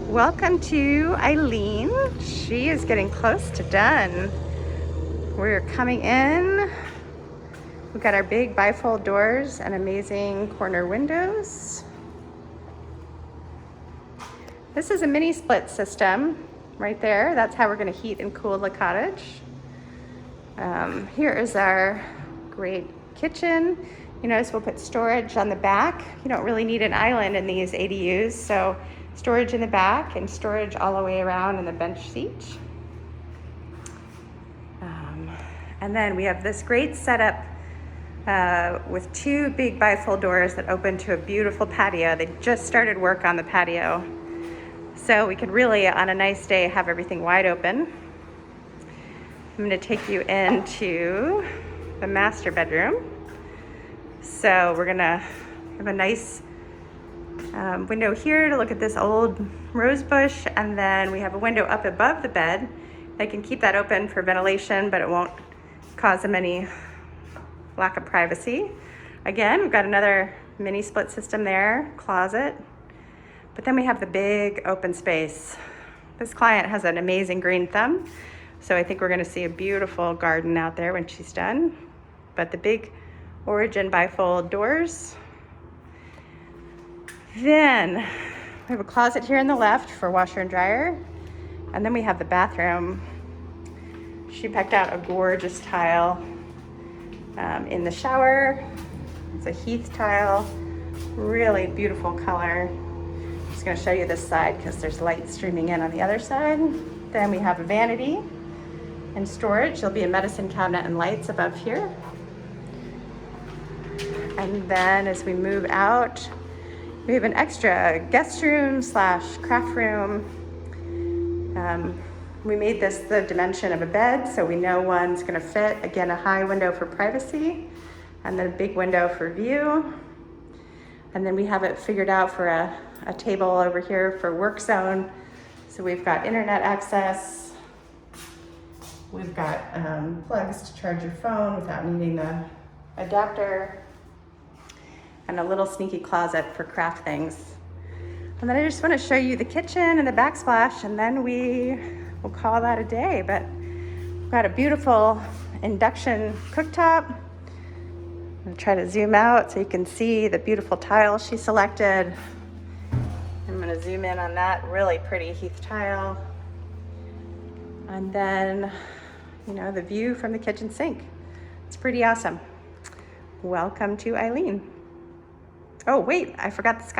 Welcome to Aileen. She is getting close to done. We're coming in. We've got our big bifold doors and amazing corner windows. This is a mini split system right there. That's how we're going to heat and cool the cottage. Here is our great kitchen. You notice we'll put storage on the back. You don't really need an island in these ADUs, so storage in the back and storage all the way around in the bench seat. And then we have this great setup with two big bifold doors that open to a beautiful patio. They just started work on the patio, so we could really, on a nice day, have everything wide open. I'm going to take you into the master bedroom. So we're going to have a nice window here to look at this old rose bush, and then we have a window up above the bed. I can keep that open for ventilation, but it won't cause them any lack of privacy. Again, we've got another mini split system there, closet, but then we have the big open space. This client has an amazing green thumb, so I think we're going to see a beautiful garden out there when she's done. But the big origin bifold doors. Then we have a closet here on the left for washer and dryer. And then we have the bathroom. She picked out a gorgeous tile in the shower. It's a Heath tile, really beautiful color. I'm just gonna show you this side because there's light streaming in on the other side. Then we have a vanity and storage. There'll be a medicine cabinet and lights above here. And then as we move out, we have an extra guest room slash craft room. We made this the dimension of a bed, so we know one's gonna fit. Again, a high window for privacy, and then a big window for view. And then we have it figured out for a table over here for work zone. So we've got internet access. We've got plugs to charge your phone without needing the adapter. And a little sneaky closet for craft things. And then I just want to show you the kitchen and the backsplash, and then we will call that a day. But we've got a beautiful induction cooktop. I'm going to try to zoom out so you can see the beautiful tile she selected. I'm going to zoom in on that really pretty Heath tile. And then, you know, the view from the kitchen sink. It's pretty awesome. Welcome to Aileen. Oh wait, I forgot the sky.